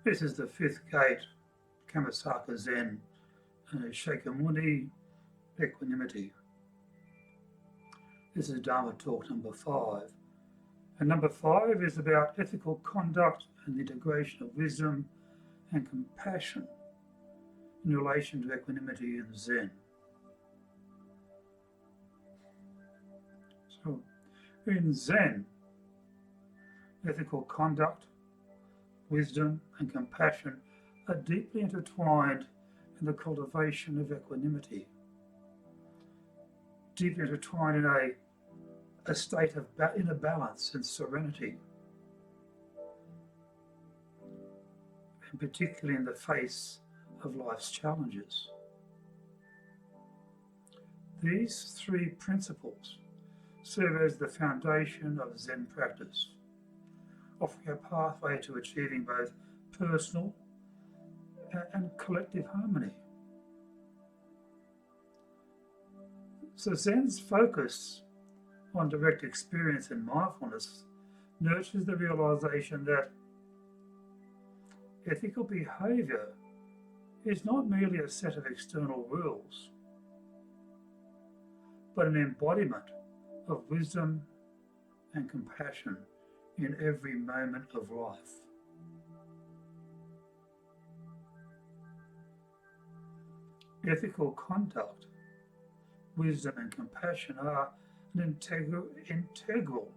This is the fifth gate, Kamasaka Zen, Shakyamuni, equanimity. This is Dharma talk number 5. And number 5 is about ethical conduct and the integration of wisdom and compassion in relation to equanimity and Zen. So, in Zen, ethical conduct, wisdom, and compassion are deeply intertwined in the cultivation of equanimity, deeply intertwined in a state of inner balance and serenity, and particularly in the face of life's challenges. These three principles serve as the foundation of Zen practice, offering a pathway to achieving both personal and collective harmony. So Zen's focus on direct experience and mindfulness nurtures the realization that ethical behavior is not merely a set of external rules, but an embodiment of wisdom and compassion in every moment of life. Ethical conduct, wisdom and compassion are an integral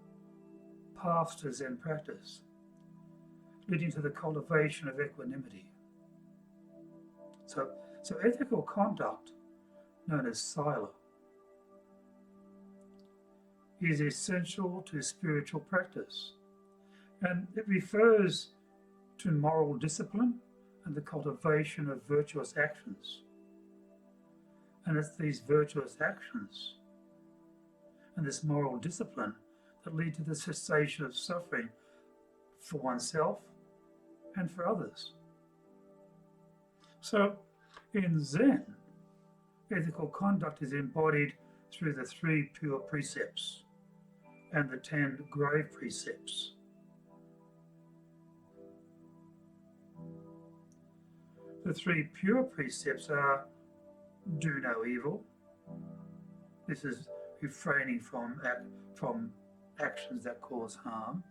path to Zen practice, leading to the cultivation of equanimity. So ethical conduct, known as sila, is essential to spiritual practice, and it refers to moral discipline and the cultivation of virtuous actions. And it's these virtuous actions and this moral discipline that lead to the cessation of suffering for oneself and for others. So in Zen, ethical conduct is embodied through the 3 pure precepts and the 10 grave precepts. The 3 pure precepts are: do no evil. This is refraining from actions that cause harm.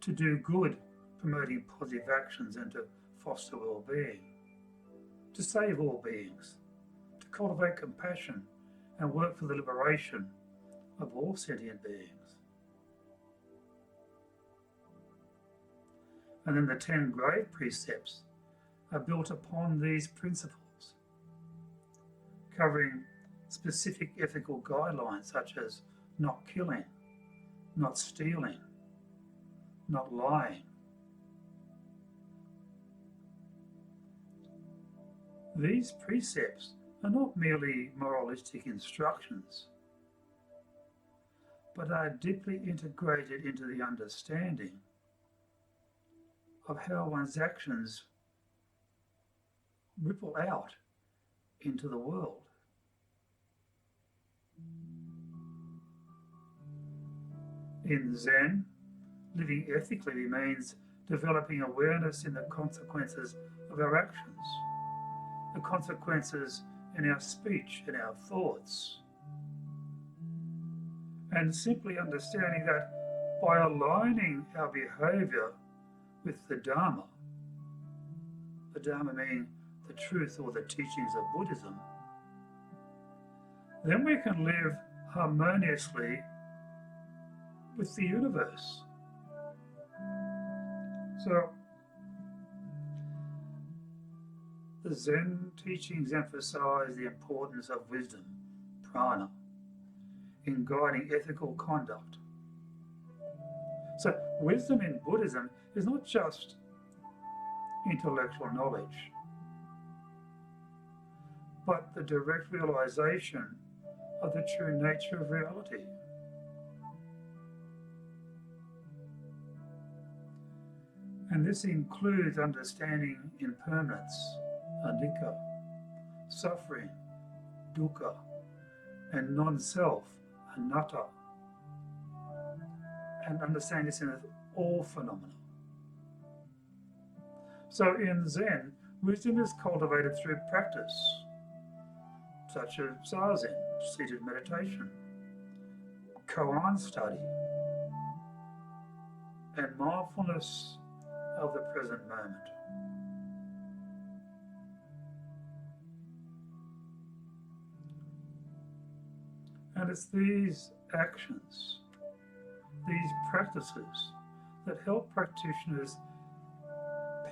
To do good, promoting positive actions and to foster well-being. To save all beings. To cultivate compassion and work for the liberation of all sentient beings. And then the 10 grave precepts are built upon these principles, covering specific ethical guidelines such as not killing, not stealing, not lying. These precepts are not merely moralistic instructions, but are deeply integrated into the understanding of how one's actions ripple out into the world. In Zen, living ethically means developing awareness in the consequences of our actions, the consequences in our speech and our thoughts, and simply understanding that by aligning our behavior with the Dharma meaning the truth or the teachings of Buddhism, then we can live harmoniously with the universe. So, the Zen teachings emphasize the importance of wisdom, prana, in guiding ethical conduct. So, wisdom in Buddhism is not just intellectual knowledge, but the direct realization of the true nature of reality. And this includes understanding impermanence, anicca, suffering, dukkha, and non-self, anatta, and understanding this in all phenomena. So in Zen, wisdom is cultivated through practice, such as zazen, seated meditation, koan study, and mindfulness of the present moment. And it's these actions, these practices, that help practitioners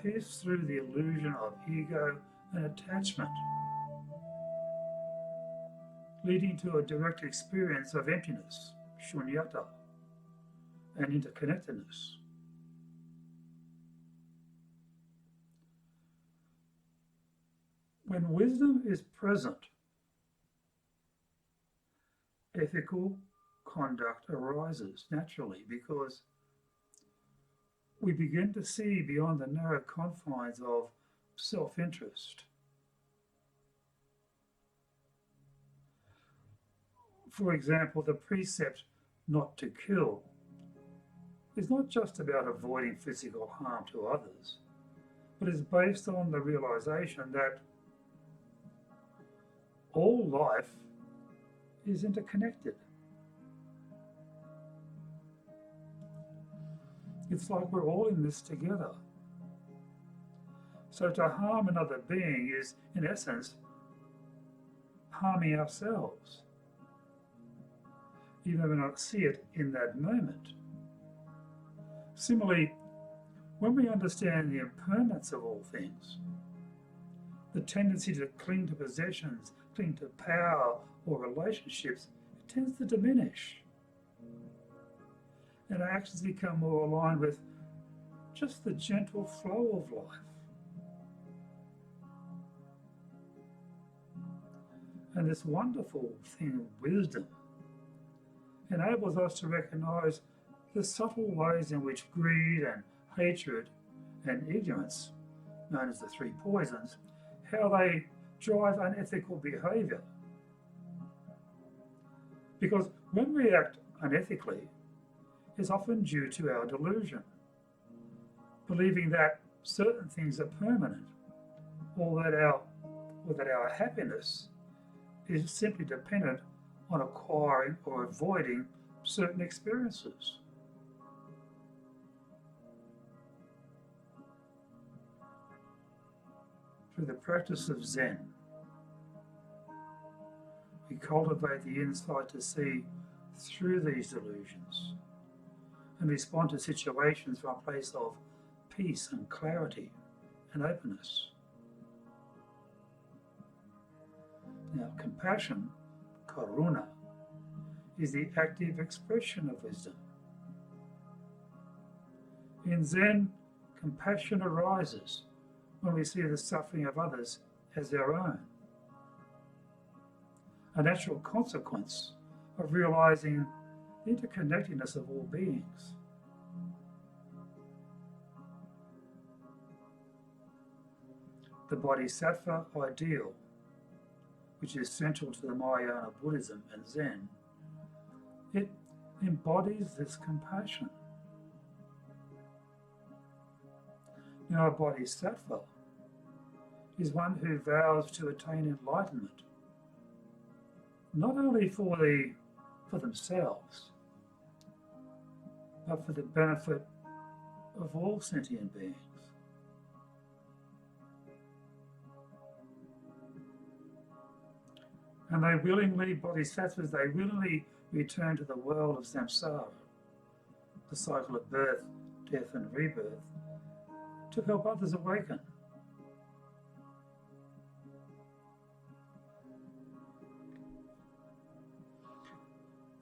pierce through the illusion of ego and attachment, leading to a direct experience of emptiness, shunyata, and interconnectedness. When wisdom is present, ethical conduct arises naturally because we begin to see beyond the narrow confines of self-interest. For example, the precept not to kill is not just about avoiding physical harm to others, but is based on the realization that all life is interconnected. It's like we're all in this together. So to harm another being is, in essence, harming ourselves, even though we don't see it in that moment. Similarly, when we understand the impermanence of all things, the tendency to cling to possessions, cling to power or relationships, it tends to diminish. And our actions become more aligned with just the gentle flow of life. And this wonderful thing of wisdom enables us to recognize the subtle ways in which greed and hatred and ignorance, known as the three poisons, how they drive unethical behavior. Because when we act unethically, it's often due to our delusion, believing that certain things are permanent, or that our happiness is simply dependent on acquiring or avoiding certain experiences. Through the practice of Zen, we cultivate the insight to see through these delusions and respond to situations from a place of peace and clarity and openness. Now, compassion, karuna, is the active expression of wisdom. In Zen, compassion arises when we see the suffering of others as our own, a natural consequence of realizing the interconnectedness of all beings. The Bodhisattva ideal, which is central to the Mahayana Buddhism and Zen, it embodies this compassion. Now, a Bodhisattva is one who vows to attain enlightenment, not only for themselves, but for the benefit of all sentient beings. And Bodhisattvas, they willingly return to the world of samsara, the cycle of birth, death and rebirth, to help others awaken.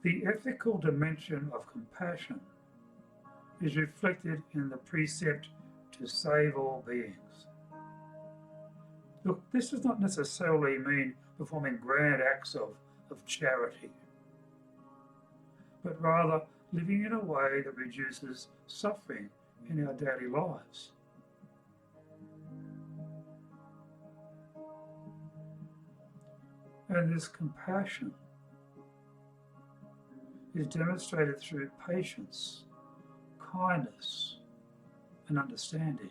The ethical dimension of compassion is reflected in the precept to save all beings. Look, this does not necessarily mean performing grand acts of charity, but rather living in a way that reduces suffering in our daily lives. And this compassion is demonstrated through patience, kindness, and understanding.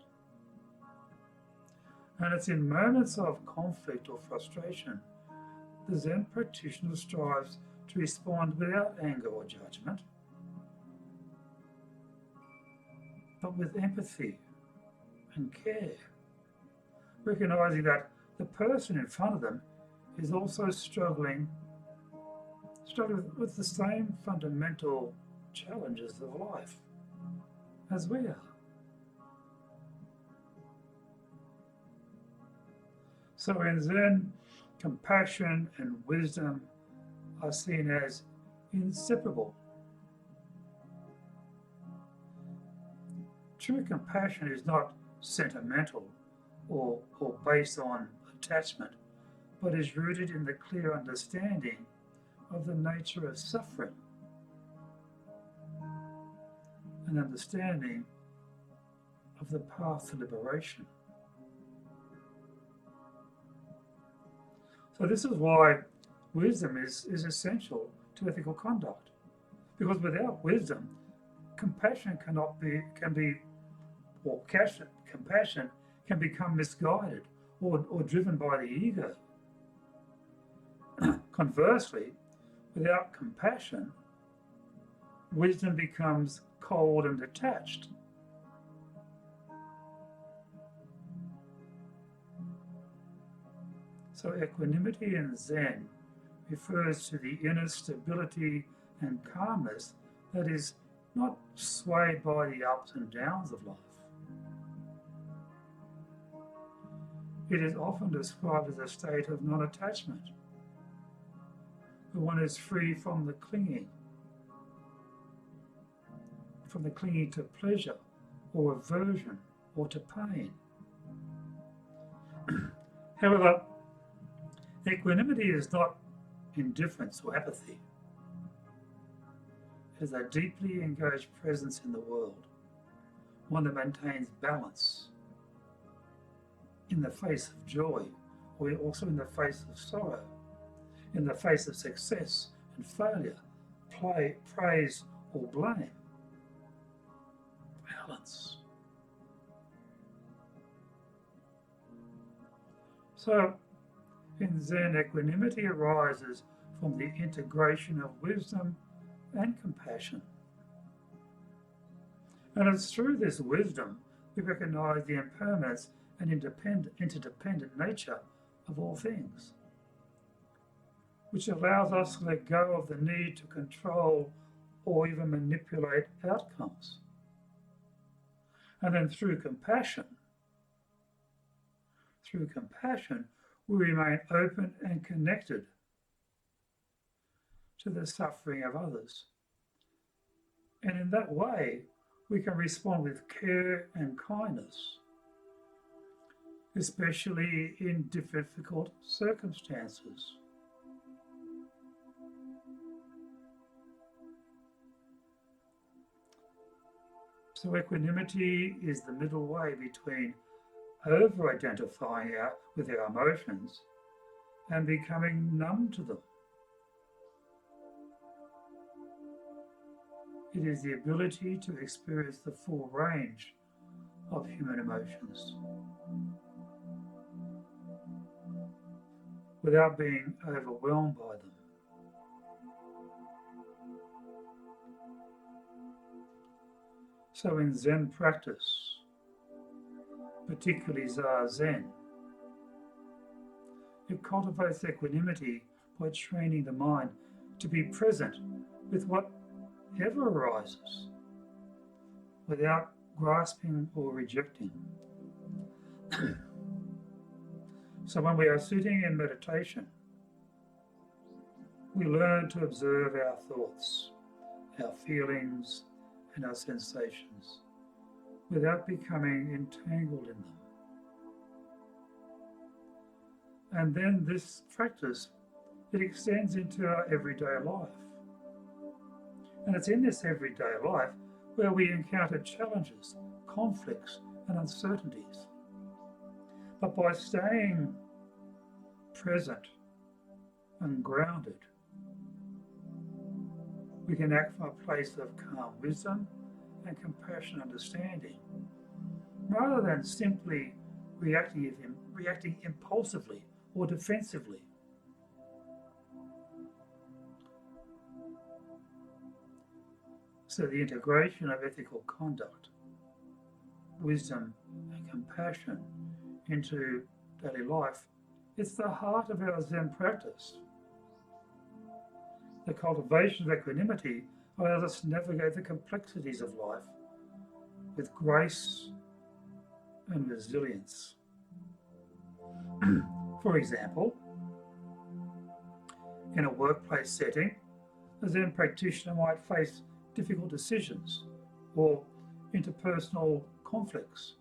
And it's in moments of conflict or frustration the Zen practitioner strives to respond without anger or judgment, but with empathy and care, recognizing that the person in front of them is also struggling with the same fundamental challenges of life as we are. So in Zen, compassion and wisdom are seen as inseparable. True compassion is not sentimental or based on attachment, but is rooted in the clear understanding of the nature of suffering, an understanding of the path to liberation. So this is why wisdom is essential to ethical conduct, because without wisdom, compassion can become misguided or driven by the ego. Conversely, without compassion, wisdom becomes cold and detached. So equanimity in Zen refers to the inner stability and calmness that is not swayed by the ups and downs of life. It is often described as a state of non-attachment, where one is free from the clinging to pleasure or aversion or to pain. However, equanimity is not indifference or apathy. It is a deeply engaged presence in the world, one that maintains balance in the face of joy, or also in the face of sorrow, in the face of success and failure, praise or blame. Balance. So, in Zen, equanimity arises from the integration of wisdom and compassion. And it's through this wisdom we recognize the impermanence and interdependent nature of all things, which allows us to let go of the need to control or even manipulate outcomes. And then through compassion, we remain open and connected to the suffering of others. And in that way, we can respond with care and kindness, especially in difficult circumstances. So equanimity is the middle way between over-identifying with our emotions and becoming numb to them. It is the ability to experience the full range of human emotions without being overwhelmed by them. So in Zen practice, particularly Zazen, it cultivates equanimity by training the mind to be present with whatever arises, without grasping or rejecting. So when we are sitting in meditation, we learn to observe our thoughts, our feelings, and our sensations without becoming entangled in them. And then this practice, it extends into our everyday life. And it's in this everyday life where we encounter challenges, conflicts, and uncertainties. But by staying present and grounded, we can act from a place of calm wisdom and compassionate understanding, rather than simply reacting reacting impulsively or defensively. So the integration of ethical conduct, wisdom and compassion into daily life, it's the heart of our Zen practice. The cultivation of equanimity allows us to navigate the complexities of life with grace and resilience. For example, in a workplace setting, a Zen practitioner might face difficult decisions or interpersonal conflicts.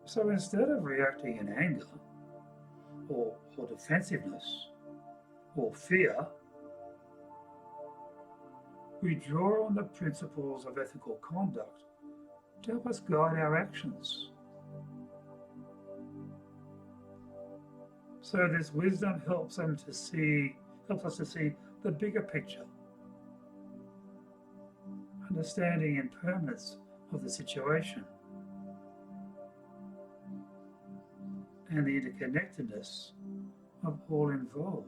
So instead of reacting in anger or defensiveness or fear, we draw on the principles of ethical conduct to help us guide our actions. So this wisdom helps us to see the bigger picture, understanding impermanence of the situation and the interconnectedness of all involved.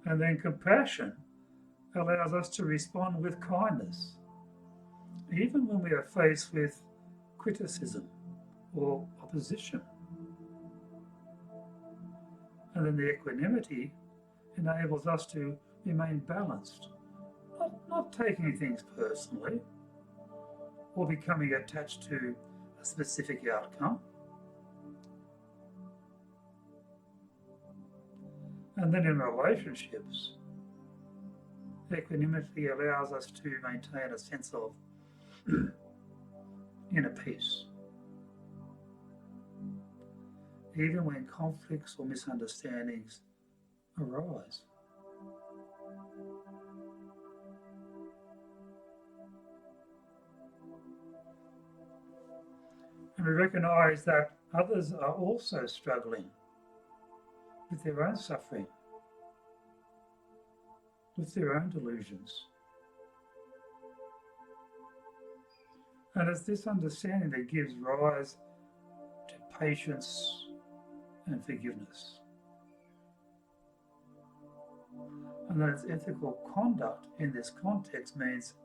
And then compassion allows us to respond with kindness, even when we are faced with criticism or opposition. And then the equanimity enables us to remain balanced, not taking things personally or becoming attached to a specific outcome. And then in relationships, equanimity allows us to maintain a sense of inner peace, even when conflicts or misunderstandings arise. And we recognize that others are also struggling with their own suffering, with their own delusions. And it's this understanding that gives rise to patience and forgiveness. And that its ethical conduct in this context means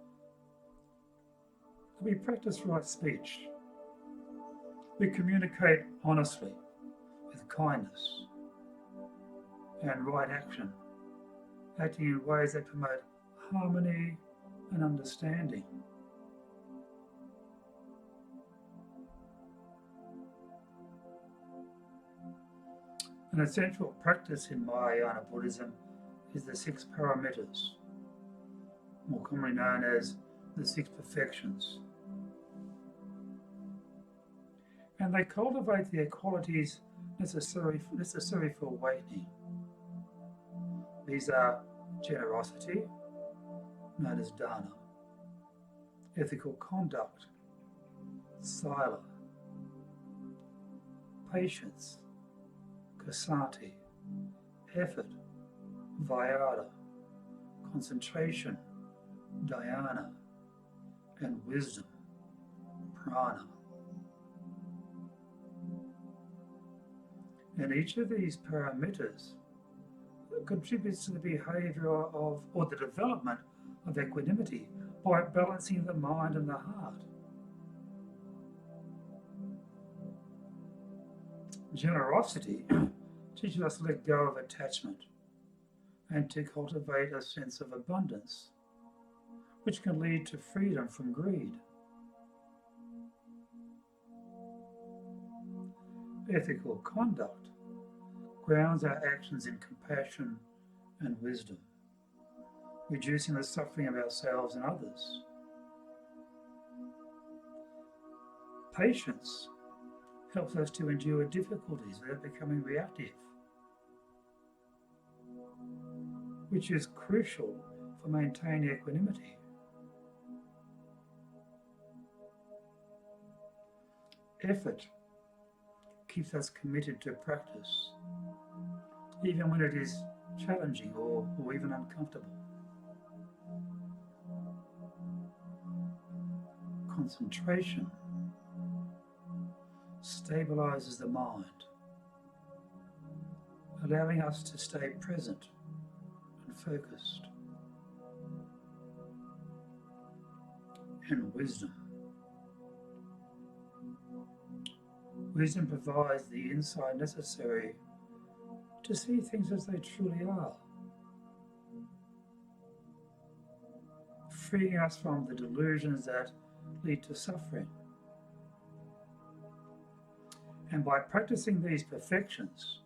that we practice right speech. We communicate honestly, with kindness, and right action, acting in ways that promote harmony and understanding. An essential practice in Mahayana Buddhism is the 6 paramitas, more commonly known as the 6 perfections. And they cultivate the qualities necessary for awakening. These are generosity, known as Dharma, ethical conduct, Sila, patience, Ksati, effort, Vyada, concentration, Dhyana, and wisdom, Prana. And each of these paramitas contributes to the behaviour of, or the development of equanimity by balancing the mind and the heart. Generosity teaches us to let go of attachment and to cultivate a sense of abundance, which can lead to freedom from greed. Ethical conduct grounds our actions in compassion and wisdom, reducing the suffering of ourselves and others. Patience helps us to endure difficulties without becoming reactive, which is crucial for maintaining equanimity. Effort keeps us committed to practice, even when it is challenging or even uncomfortable. Concentration stabilizes the mind, allowing us to stay present and focused. And wisdom. Wisdom provides the insight necessary to see things as they truly are, freeing us from the delusions that lead to suffering. And by practicing these perfections,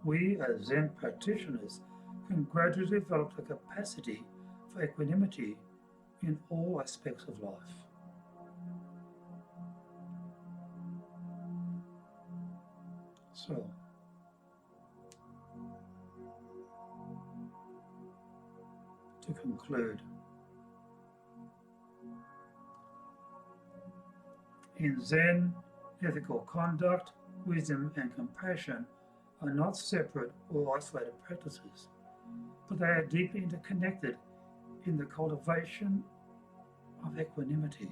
we as Zen practitioners can gradually develop the capacity for equanimity in all aspects of life. So, to conclude, in Zen, ethical conduct, wisdom, and compassion are not separate or isolated practices, but they are deeply interconnected in the cultivation of equanimity.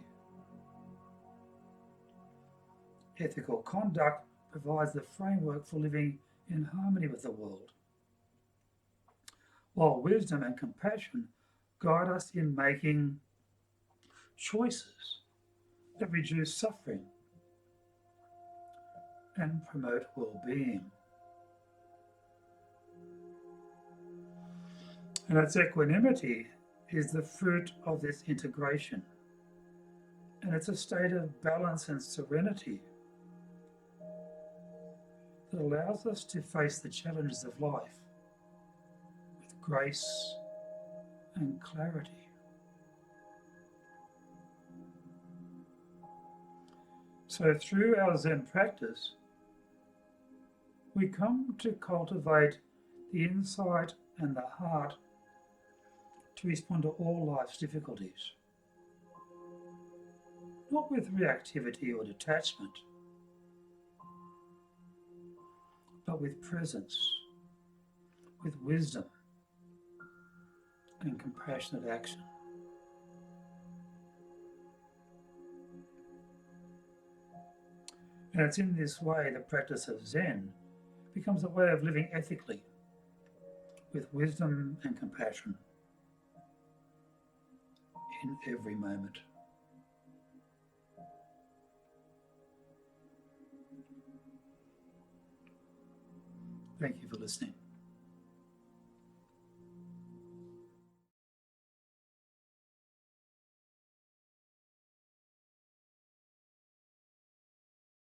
Ethical conduct provides the framework for living in harmony with the world, while wisdom and compassion guide us in making choices that reduce suffering and promote well-being. And its equanimity is the fruit of this integration, and it's a state of balance and serenity that allows us to face the challenges of life with grace and clarity. So through our Zen practice, we come to cultivate the insight and the heart to respond to all life's difficulties, not with reactivity or detachment, but with presence, with wisdom and compassionate action. And it's in this way the practice of Zen becomes a way of living ethically, with wisdom and compassion in every moment. Thank you for listening.